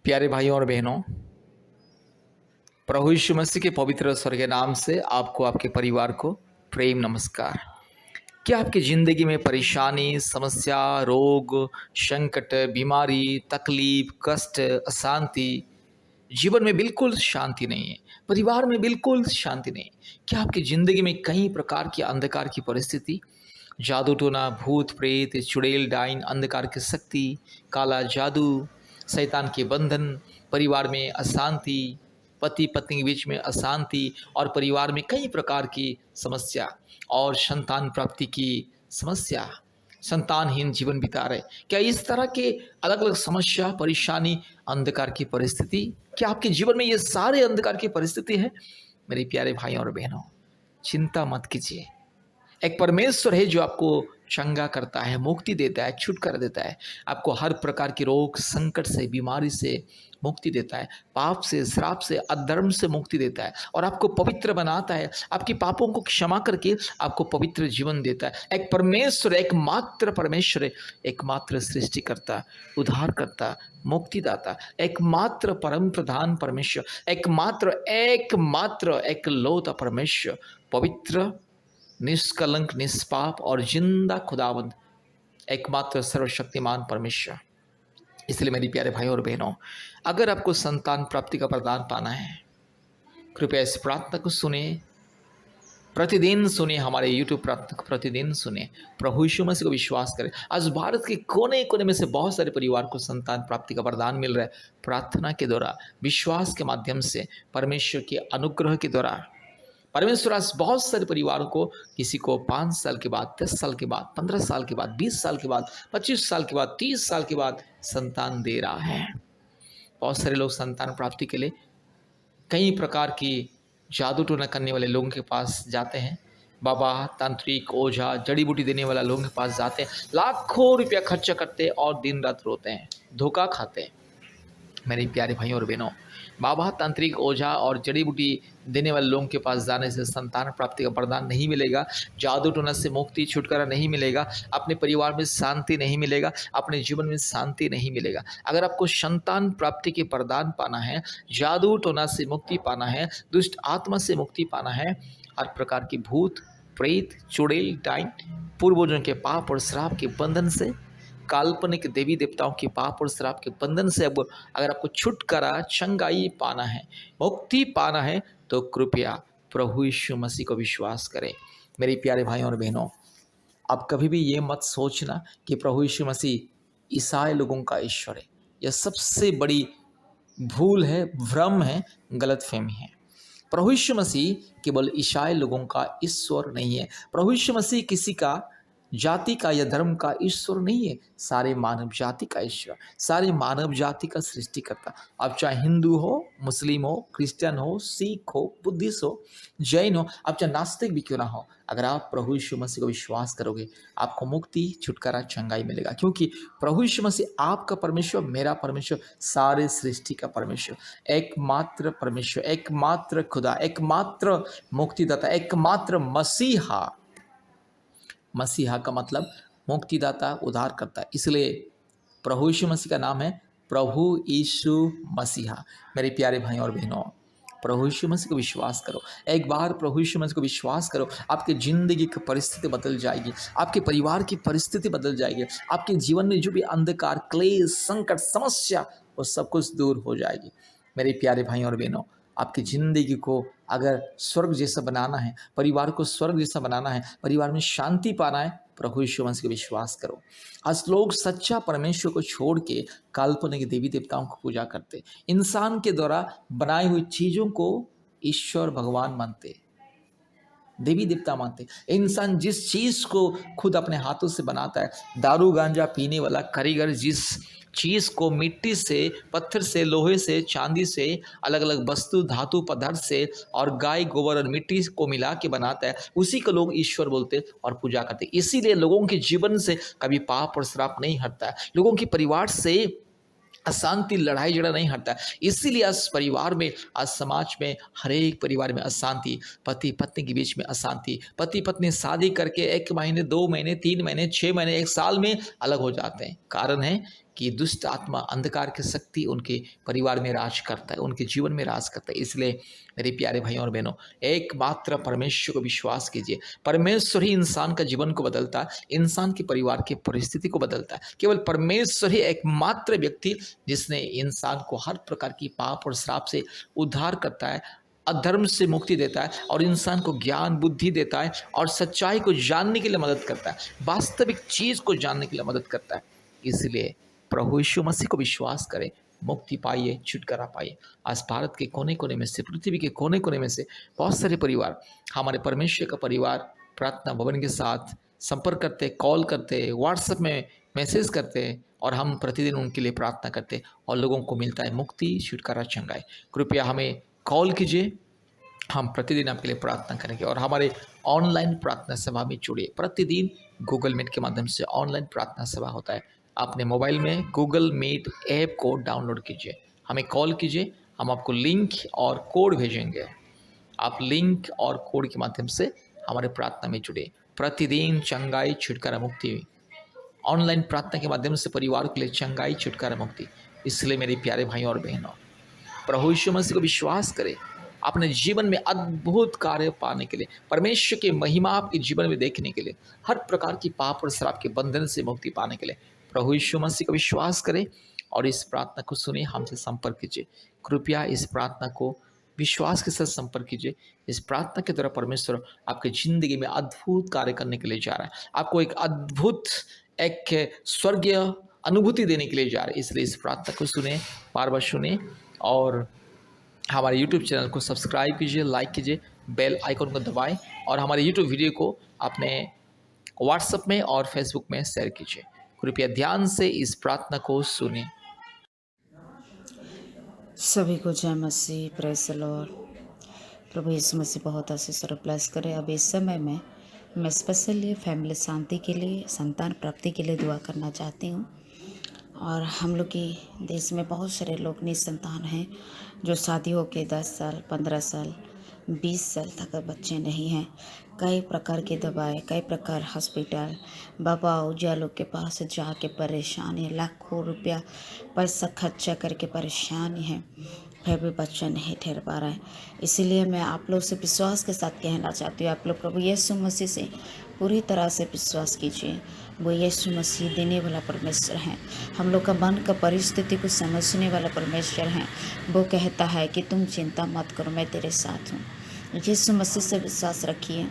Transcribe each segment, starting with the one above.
प्यारे भाइयों और बहनों, प्रभु यीशु मसीह के पवित्र स्वर्ग के नाम से आपको, आपके परिवार को प्रेम नमस्कार। क्या आपकी ज़िंदगी में परेशानी, समस्या, रोग, संकट, बीमारी, तकलीफ, कष्ट, अशांति, जीवन में बिल्कुल शांति नहीं है, परिवार में बिल्कुल शांति नहीं है? क्या आपकी ज़िंदगी में कई प्रकार की अंधकार की परिस्थिति, जादू टोना, भूत प्रेत, चुड़ैल डाइन, अंधकार की शक्ति, काला जादू, शैतान के बंधन, परिवार में अशांति, पति पत्नी के बीच में अशांति और परिवार में कई प्रकार की समस्या और संतान प्राप्ति की समस्या, संतानहीन जीवन बिता रहे? क्या इस तरह के अलग अलग समस्या, परेशानी, अंधकार की परिस्थिति, क्या आपके जीवन में ये सारे अंधकार की परिस्थिति है? मेरे प्यारे भाइयों और बहनों, चिंता मत कीजिए। एक परमेश्वर है जो आपको चंगा करता है, मुक्ति देता है, छुटकारा देता है, आपको हर प्रकार के रोग, संकट से, बीमारी से मुक्ति देता है, पाप से, श्राप से, अधर्म से मुक्ति देता है और आपको पवित्र बनाता है, आपके पापों को क्षमा करके आपको पवित्र जीवन देता है। एक परमेश्वर, एकमात्र परमेश्वर, एकमात्र सृष्टिकर्ता, उद्धारकर्ता, मुक्तिदाता, एकमात्र परम प्रधान परमेश्वर, एकमात्र एकलौता परमेश्वर, पवित्र, निष्कलंक, निष्पाप और जिंदा खुदावंद, एकमात्र सर्वशक्तिमान परमेश्वर। इसलिए मेरी प्यारे भाइयों और बहनों, अगर आपको संतान प्राप्ति का वरदान पाना है, कृपया इस प्रार्थना को सुने, प्रतिदिन सुने, हमारे YouTube प्रार्थना को प्रतिदिन सुने, प्रभु यीशु मसीह को विश्वास करें। आज भारत के कोने कोने में से बहुत सारे परिवार को संतान प्राप्ति का वरदान मिल रहा है। प्रार्थना के द्वारा, विश्वास के माध्यम से, परमेश्वर के अनुग्रह के द्वारा परमेश्वर आज बहुत सारे परिवारों को, किसी को 5 साल के बाद, 10 साल के बाद, 15 साल के बाद, 20 साल के बाद, 25 साल के बाद, 30 साल के बाद संतान दे रहा है। बहुत सारे लोग संतान प्राप्ति के लिए कई प्रकार की जादू टोना करने वाले लोगों के पास जाते हैं, बाबा, तांत्रिक, ओझा, जड़ी बूटी देने वाला लोगों के पास जाते हैं, लाखों रुपया खर्चा करते हैं और दिन रात रोते हैं, धोखा खाते हैं। मेरे प्यारे भाइयों और बहनों, बाबा, तांत्रिक, ओझा और जड़ी बूटी देने वाले लोगों के पास जाने से संतान प्राप्ति का वरदान नहीं मिलेगा, जादू टोना से मुक्ति, छुटकारा नहीं मिलेगा, अपने परिवार में शांति नहीं मिलेगा, अपने जीवन में शांति नहीं मिलेगा। अगर आपको संतान प्राप्ति के वरदान पाना है, जादू टोना से मुक्ति पाना है, दुष्ट आत्मा से मुक्ति पाना है, हर प्रकार की भूत प्रेत, चुड़ैल डाइन, पूर्वजों के पाप और श्राप के बंधन से, काल्पनिक देवी देवताओं के पाप और श्राप के बंधन से अब अगर आपको छुटकारा, चंगाई पाना है, मुक्ति पाना है, तो कृपया प्रभु यीशु मसीह को विश्वास करें। मेरे प्यारे भाइयों और बहनों, आप कभी भी ये मत सोचना कि प्रभु यीशु मसीह ईसाई लोगों का ईश्वर है। यह सबसे बड़ी भूल है, भ्रम है, गलतफहमी है। प्रभु यीशु मसीह केवल ईसाई लोगों का ईश्वर नहीं है। प्रभु यीशु मसीह किसी का, जाति का या धर्म का ईश्वर नहीं है, सारे मानव जाति का ईश्वर, सारे मानव जाति का सृष्टिकर्ता। आप चाहे हिंदू हो, मुस्लिम हो, क्रिश्चियन हो, सिख हो, बुद्धिस्ट हो, जैन हो, आप चाहे नास्तिक भी क्यों ना हो, अगर आप प्रभु यीशु मसीह को विश्वास करोगे, आपको मुक्ति, छुटकारा, चंगाई मिलेगा। क्योंकि प्रभु यीशु मसीह आपका परमेश्वर, मेरा परमेश्वर, सारे सृष्टि का परमेश्वर, एकमात्र परमेश्वर, एकमात्र खुदा, एकमात्र मुक्तिदाता, एकमात्र मसीहा। मसीहा का मतलब मुक्तिदाता, उद्धार करता है। इसलिए प्रभु यीशु मसीह का नाम है प्रभु यीशु मसीहा। मेरे प्यारे भाइयों और बहनों, प्रभु यीशु मसीह को विश्वास करो। एक बार प्रभु यीशु मसीह को विश्वास करो, आपकी ज़िंदगी की परिस्थिति बदल जाएगी, आपके परिवार की परिस्थिति बदल जाएगी, आपके जीवन में जो भी अंधकार, क्लेश, संकट, समस्या, वो सब कुछ दूर हो जाएगी। मेरे प्यारे भाइयों और बहनों, आपकी ज़िंदगी को अगर स्वर्ग जैसा बनाना है, परिवार को स्वर्ग जैसा बनाना है, परिवार में शांति पाना है, प्रभु यीशु मसीह को विश्वास करो। आज लोग सच्चा परमेश्वर को छोड़ के काल्पनिक देवी देवताओं को पूजा करते, इंसान के द्वारा बनाई हुई चीज़ों को ईश्वर, भगवान मानते, देवी देवता मानते। इंसान जिस चीज़ को खुद अपने हाथों से बनाता है, दारू गांजा पीने वाला कारीगर जिस चीज़ को मिट्टी से, पत्थर से, लोहे से, चांदी से, अलग अलग वस्तु, धातु पदार्थ से और गाय, गोबर और मिट्टी को मिला के बनाता है, उसी को लोग ईश्वर बोलते और पूजा करते। इसीलिए लोगों के जीवन से कभी पाप और श्राप नहीं हटता है, लोगों के परिवार से अशांति, लड़ाई झगड़ा नहीं हटता। इसीलिए आज परिवार में, आज समाज में, हर एक परिवार में अशांति, पति पत्नी के बीच में अशांति, पति पत्नी शादी करके 1 महीने, 2 महीने, 3 महीने, 6 महीने, 1 साल में अलग हो जाते हैं। कारण है कि दुष्ट आत्मा, अंधकार की शक्ति उनके परिवार में राज करता है, उनके जीवन में राज करता है। इसलिए मेरे प्यारे भाइयों और बहनों, एकमात्र परमेश्वर को विश्वास कीजिए। परमेश्वर ही इंसान का जीवन को बदलता है, इंसान के परिवार की परिस्थिति को बदलता है। केवल परमेश्वर ही एकमात्र व्यक्ति जिसने इंसान को हर प्रकार की पाप और श्राप से उद्धार करता है, अधर्म से मुक्ति देता है और इंसान को ज्ञान बुद्धि देता है और सच्चाई को जानने के लिए मदद करता है, वास्तविक चीज़ को जानने के लिए मदद करता है। इसलिए प्रभु यीशु मसीह को विश्वास करें, मुक्ति पाइए, छुटकारा पाइए। आज भारत के कोने कोने में से, पृथ्वी के कोने कोने में से बहुत सारे परिवार हमारे परमेश्वर का परिवार प्रार्थना भवन के साथ संपर्क करते, कॉल करते, व्हाट्सएप में मैसेज करते और हम प्रतिदिन उनके लिए प्रार्थना करते और लोगों को मिलता है मुक्ति, छुटकारा, चंगाई। कृपया हमें कॉल कीजिए, हम प्रतिदिन आपके लिए प्रार्थना करेंगे और हमारे ऑनलाइन प्रार्थना सभा में जुड़िए। प्रतिदिन गूगल मीट के माध्यम से ऑनलाइन प्रार्थना सभा होता है। अपने मोबाइल में गूगल मीट ऐप को डाउनलोड कीजिए, हमें कॉल कीजिए, हम आपको लिंक और कोड भेजेंगे। आप लिंक और कोड के माध्यम से हमारे प्रार्थना में जुड़े। प्रतिदिन चंगाई, छुटकारा, मुक्ति, ऑनलाइन प्रार्थना के माध्यम से परिवार के लिए चंगाई, छुटकारा, मुक्ति। इसलिए मेरे प्यारे भाइयों और बहनों, प्रभु यीशु मसीह को विश्वास करें। अपने जीवन में अद्भुत कार्य पाने के लिए, परमेश्वर की महिमा आपके जीवन में देखने के लिए, हर प्रकार की पाप और श्राप के बंधन से मुक्ति पाने के लिए प्रभु यीशु मसीह को विश्वास करें और इस प्रार्थना को सुनिए, हमसे संपर्क कीजिए। कृपया इस प्रार्थना को विश्वास के साथ संपर्क कीजिए। इस प्रार्थना के द्वारा परमेश्वर आपकी ज़िंदगी में अद्भुत कार्य करने के लिए जा रहा है, आपको एक अद्भुत, एक स्वर्गीय अनुभूति देने के लिए जा रहा है। इसलिए इस प्रार्थना को सुने, बार बार सुने और हमारे YouTube चैनल को सब्सक्राइब कीजिए, लाइक कीजिए, बेल आइकन को दबाएं और हमारे YouTube वीडियो को अपने WhatsApp में और Facebook में शेयर कीजिए। कृपया ध्यान से इस प्रार्थना को सुनें। सभी को जय मसीह, प्रेज़ द लॉर्ड। प्रभु यीशु मसीह बहुत आशीष और ब्लेस करे। अब इस समय में मैं स्पेशली फैमिली शांति के लिए, संतान प्राप्ति के लिए दुआ करना चाहती हूँ। और हम लोग की देश में बहुत सारे लोग निसंतान हैं जो शादी होके 10 साल, 15 साल, 20 साल तक बच्चे नहीं हैं। कई प्रकार की दवाएं, कई प्रकार हॉस्पिटल, बाबा ऊजा लोग के पास जाके परेशान है, लाखों रुपया पैसा खर्चा करके परेशान है, फिर भी बच्चा नहीं ठहर पा रहा है। इसीलिए मैं आप लोग से विश्वास के साथ कहना चाहती हूँ, आप लोग प्रभु यीशु मसीह से पूरी तरह से विश्वास कीजिए। वो यीशु मसीह देने वाला परमेश्वर है, हम लोग का मन का परिस्थिति को समझने वाला परमेश्वर है। वो कहता है कि तुम चिंता मत करो, मैं तेरे साथ हूँ। यीशु मसीह से विश्वास रखिए,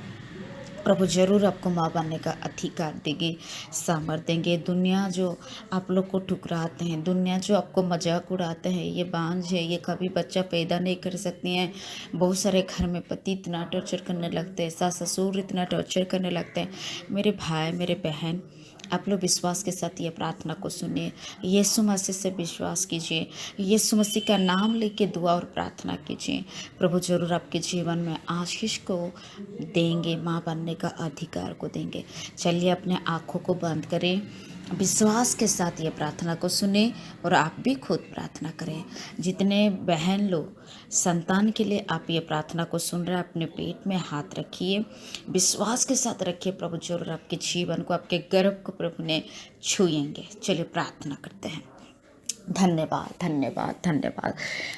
प्रभु जरूर आपको माँ बनने का अधिकार देंगे, सामर्थ्य देंगे। दुनिया जो आप लोग को ठुकराते हैं, दुनिया जो आपको मजाक उड़ाते हैं, ये बांझ है, ये कभी बच्चा पैदा नहीं कर सकती हैं। बहुत सारे घर में पति इतना टॉर्चर करने लगते हैं, सास ससुर इतना टॉर्चर करने लगते हैं। मेरे भाई, मेरे बहन, आप लोग विश्वास के साथ ये प्रार्थना को सुनिए, यीशु मसीह से विश्वास कीजिए, यीशु मसीह का नाम लेके दुआ और प्रार्थना कीजिए। प्रभु जरूर आपके जीवन में आशीष को देंगे, माँ बनने का अधिकार को देंगे। चलिए अपने आँखों को बंद करें, विश्वास के साथ ये प्रार्थना को सुने और आप भी खुद प्रार्थना करें। जितने बहन लोग संतान के लिए आप ये प्रार्थना को सुन रहे हैं, अपने पेट में हाथ रखिए, विश्वास के साथ रखिए। प्रभु जरूर आपके जीवन को, आपके गर्भ को प्रभु ने छुएंगे। चलिए प्रार्थना करते हैं। धन्यवाद, धन्यवाद, धन्यवाद,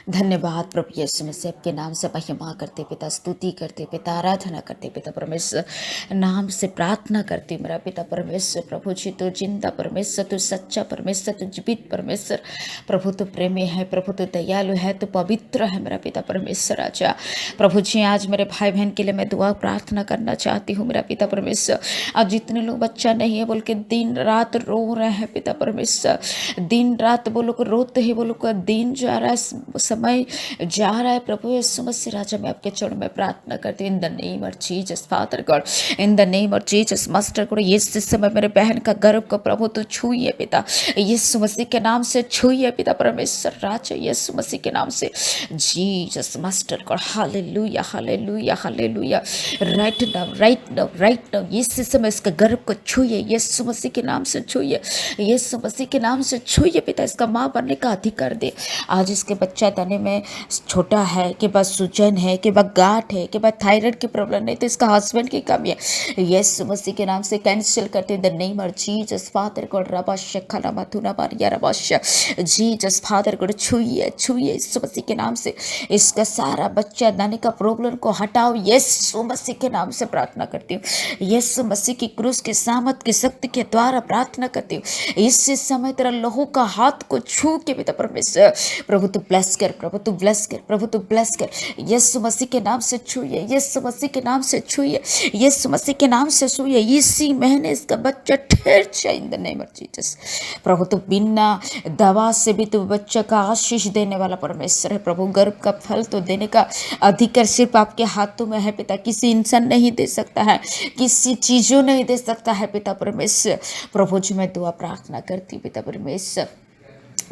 धन्यवाद प्रभु यीशु मसीह। आपके नाम से महिमा करते पिता, स्तुति करते पिता, आराधना करते पिता परमेश्वर, नाम से प्रार्थना करती हूँ मेरा पिता परमेश्वर। प्रभु जी तू जिंदा परमेश्वर, तू सच्चा परमेश्वर, तू जीवित परमेश्वर। प्रभु तू प्रेमी है, प्रभु तू दयालु है, तू पवित्र है मेरा पिता परमेश्वर। आजा प्रभु जी, आज मेरे भाई बहन के लिए मैं दुआ प्रार्थना करना चाहती हूँ मेरा पिता परमेश्वर। आज जितने लोग बच्चा नहीं है बोल के दिन रात रो रहे हैं पिता परमेश्वर, दिन रात वो लोग रोते ही, वो लोग का दिन जा रहा है, समय जा रहा है। प्रभु यीशु मसीह राजा, मैं आपके चरणों में प्रार्थना करती हूँ in the name of Jesus father God, in the name of Jesus master God. Yeshu समय मेरे बहन का गर्भ को प्रभु तो छुइए पिता, यीशु मसीह के नाम से छुइए पिता परमेश्वर राजा, यीशु मसीह के नाम से Jesus master God. Hallelujah, hallelujah, hallelujah. Right now, right now, right now Yeshu समय इसका गर्भ को छुइए, यीशु मसीह के नाम से छुइए, यीशु मसीह के नाम से छुइए पिता। इसका माँ माँ बनने का अधिकार दे। आज इसके बच्चा दाने में छोटा है, कि बस सूजन है, कि बस गांठ है, कि बस थायराइड की प्रॉब्लम नहीं, तो इसका हस्बैंड की कमी है। यीशु मसीह के नाम से कैंसिल करते हैं the name of Jesus father God. रबाश खला मथुना मारिया रबाश जीसस फादर गॉड, छुइए छुइए यीशु मसीह के नाम से इसका सारा बच्चा दाने का प्रॉब्लम को हटाओ। यीशु मसीह के नाम से प्रार्थना करती हूँ। यीशु मसीह की क्रूस के सामर्थ की शक्ति के द्वारा प्रार्थना करती हूँ। इस समय तेरा लहू का हाथ को छू के पिता परमेश्वर, प्रभु तू ब्लेस कर, प्रभु तू ब्लेस कर, प्रभु तू ब्लेस कर। यीशु मसीह के नाम से छूइए, यीशु मसीह के नाम से छूइए, यीशु मसीह के नाम से छूइए। इसी महीने इसका बच्चा ठहर जाए in the name of Jesus. प्रभु तू बिना दवा से भी तू बच्चा का आशीष देने वाला परमेश्वर है। प्रभु गर्भ का फल तो देने का अधिकार सिर्फ आपके हाथों में है पिता। किसी इंसान नहीं दे सकता है, किसी चीजों नहीं दे सकता है पिता परमेश्वर। प्रभु जी मैं दुआ प्रार्थना करती हूँ पिता परमेश्वर,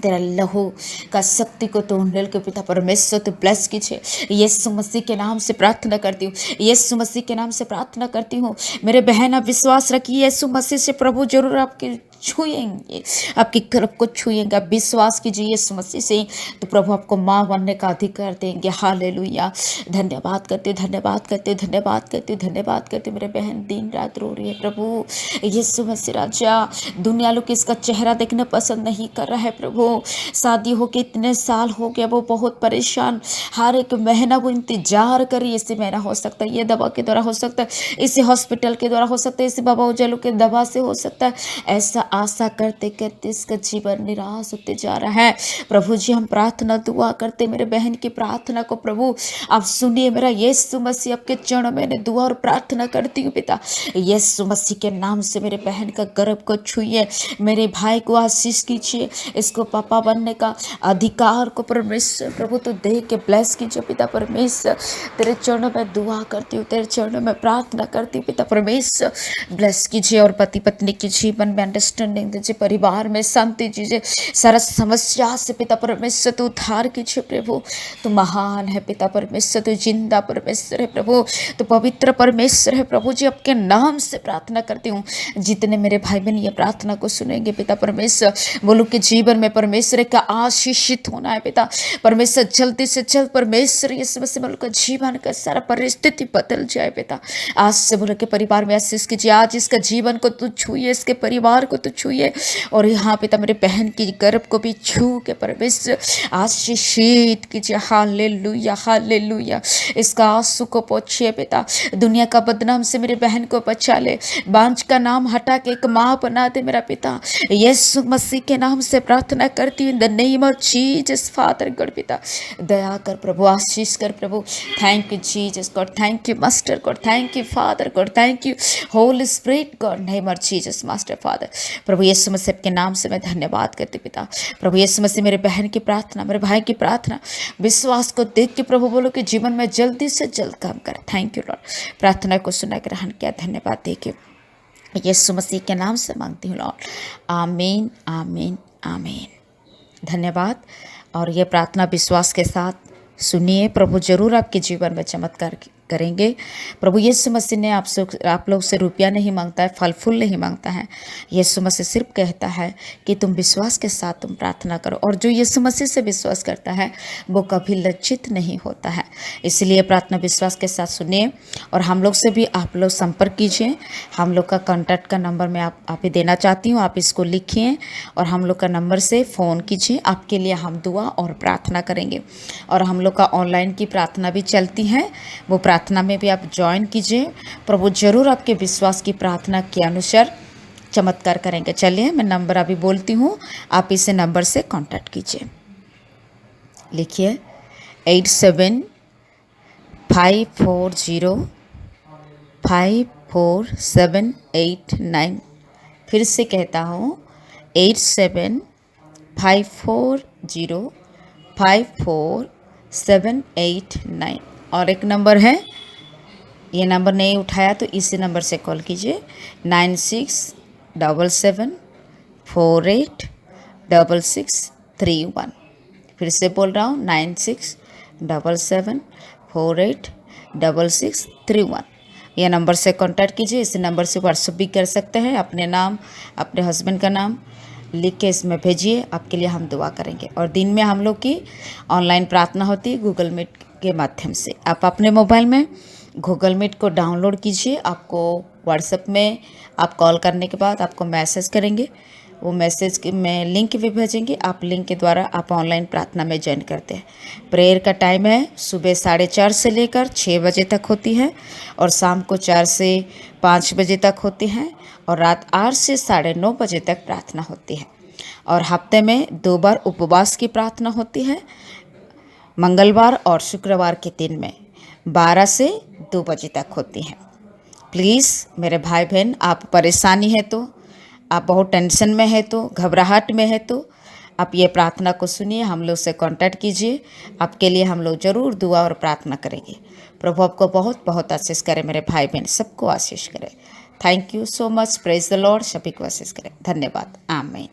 तेरा लहू का शक्ति को तो उंडेल के पिता परमेश्वर तो ब्लेस कीजिए। यीशु मसीह के नाम से प्रार्थना करती हूँ, यीशु मसीह के नाम से प्रार्थना करती हूँ। मेरे बहन आप विश्वास रखिए, यीशु मसीह से प्रभु जरूर आपके छुएंगे, आपकी गर्भ को छुएंगे। आप विश्वास कीजिए यीशु मसीह से, तो प्रभु आपको माँ बनने का अधिकार देंगे। हालेलुया। धन्यवाद करते, धन्यवाद करते, धन्यवाद करते, धन्यवाद करते। मेरे बहन दिन रात रो रही है प्रभु। यीशु मसीह राजा, दुनिया लोग इसका चेहरा देखना पसंद नहीं कर रहा है प्रभु। शादी होके इतने साल हो गया, वो बहुत परेशान, हर एक महीना वो इंतजार कर रही है। इसी महीना हो सकता है, ये दवा के द्वारा हो सकता है, इसी हॉस्पिटल के द्वारा हो सकता है, इसी बाबा उजालू के दवा से हो सकता है। ऐसा आशा करते करते इसका जीवन निराश होते जा रहा है। प्रभु जी हम प्रार्थना दुआ करते, मेरे बहन की प्रार्थना को प्रभु आप सुनिए। मेरा यीशु मसीह आपके चरणों में दुआ और प्रार्थना करती हूँ पिता। यीशु मसीह के नाम से मेरे बहन का गर्भ को छुइए, मेरे भाई को आशीष कीजिए, इसको पापा बनने का अधिकार को परमेश्वर प्रभु तो दे के ब्लेस कीजिए पिता परमेश्वर। तेरे चरणों में दुआ करती हूँ, तेरे चरणों में प्रार्थना करती हूँ पिता परमेश्वर। ब्लेस कीजिए और पति पत्नी के जीवन में अंडरस्टैंडिंग दीजिए, परिवार में शांति दीजिए, सारा समस्या से पिता परमेश्वर तो उद्धार कीजिए प्रभु। तो महान है पिता परमेश्वर, तो जिंदा परमेश्वर है प्रभु, तो पवित्र परमेश्वर है प्रभु जी। आपके नाम से प्रार्थना करती हूँ, जितने मेरे भाई बहन ये प्रार्थना को सुनेंगे पिता परमेश्वर, वो लोग के जीवन में परमेश्वर का आशीषित होना है पिता परमेश्वर। जल्दी से जल्द परमेश्वर यीशु मसीह वो लोग का जीवन का सारा परिस्थिति बदल जाए पिता। आज से वो लोग के परिवार में आशीष कीजिए, आज इसका जीवन को तू छूइए, इसके परिवार को तू छूइए, और यहाँ पिता मेरे बहन की गर्भ को भी छू के परमेश्वर आशीषित कीजिए। Hallelujah, hallelujah. इसका आंसू को पोछिए पिता, दुनिया का बदनाम से मेरे बहन को बचा ले, बांझ का नाम हटा के एक माँ बना दे मेरा पिता। यीशु मसीह के नाम से प्रार्थना करती हूँ in the name of Jesus father God. पिता दया कर प्रभु, आशीष कर प्रभु। Thank you Jesus God, thank you master God, thank you father God, thank you holy spirit God, name of Jesus master father. प्रभु यीशु मसीह के नाम से मैं धन्यवाद करती पिता। प्रभु यीशु मसीह मेरे बहन की प्रार्थना, मेरे भाई की प्रार्थना, विश्वास को देख के प्रभु बोलो कि जीवन में जल्दी से जल्द काम कर। थैंक यू लॉर्ड, प्रार्थना को सुना ग्रहण किया, धन्यवाद देके यीशु मसीह के नाम से मांगती हूँ लॉर्ड, आमीन आमीन आमीन। धन्यवाद। और ये प्रार्थना विश्वास के साथ सुनिए, प्रभु जरूर आपके जीवन में चमत्कार करेंगे। प्रभु यीशु मसीह ने आप लोग से रुपया नहीं मांगता है, फल फूल नहीं मांगता है। यीशु मसीह सिर्फ कहता है कि तुम विश्वास के साथ तुम प्रार्थना करो, और जो यीशु मसीह से विश्वास करता है वो कभी लज्जित नहीं होता है। इसलिए प्रार्थना विश्वास के साथ सुनिए, और हम लोग से भी आप लोग संपर्क कीजिए। हम लोग का कॉन्टैक्ट का नंबर मैं आप ही देना चाहती हूँ, आप इसको लिखिए और हम लोग का नंबर से फ़ोन कीजिए। आपके लिए हम दुआ और प्रार्थना करेंगे। और हम लोग का ऑनलाइन की प्रार्थना भी चलती है, वो प्रार्थना में भी आप ज्वाइन कीजिए। प्रभु जरूर आपके विश्वास की प्रार्थना के अनुसार चमत्कार करेंगे। चलिए मैं नंबर अभी बोलती हूँ, आप इसे नंबर से कांटेक्ट कीजिए। लिखिए 8754054789। फिर से कहता हूँ 8754054789। और एक नंबर है, ये नंबर नहीं उठाया तो इसी नंबर से कॉल कीजिए 9677486631। फिर से बोल रहा हूँ 9677486631। यह नंबर से कांटेक्ट कीजिए। इस नंबर से व्हाट्सएप भी कर सकते हैं, अपने नाम, अपने हस्बैंड का नाम लिख के इसमें भेजिए, आपके लिए हम दुआ करेंगे। और दिन में हम लोग की ऑनलाइन प्रार्थना होती है गूगल मीट के माध्यम से। आप अपने मोबाइल में गूगल मीट को डाउनलोड कीजिए। आपको व्हाट्सएप में आप कॉल करने के बाद आपको मैसेज करेंगे, वो मैसेज में लिंक भी भेजेंगे। आप लिंक के द्वारा आप ऑनलाइन प्रार्थना में ज्वाइन करते हैं। प्रेयर का टाइम है सुबह 4:30 से लेकर 6 बजे तक होती है, और शाम को 4 से 5 बजे तक होती है, और रात 8 से 9:30 बजे तक प्रार्थना होती है। और हफ्ते में 2 बार उपवास की प्रार्थना होती है, मंगलवार और शुक्रवार के दिन में 12 से 2 बजे तक होती हैं। प्लीज़ मेरे भाई बहन, आप परेशानी है तो, आप बहुत टेंशन में है तो, घबराहट में है तो आप ये प्रार्थना को सुनिए, हम लोग से कांटेक्ट कीजिए। आपके लिए हम लोग ज़रूर दुआ और प्रार्थना करेंगे। प्रभु आपको बहुत बहुत आशीष करे मेरे भाई बहन, सबको आशीष करे। Thank you so much. Praise the Lord. सभी को आशीष करे। धन्यवाद। आमीन।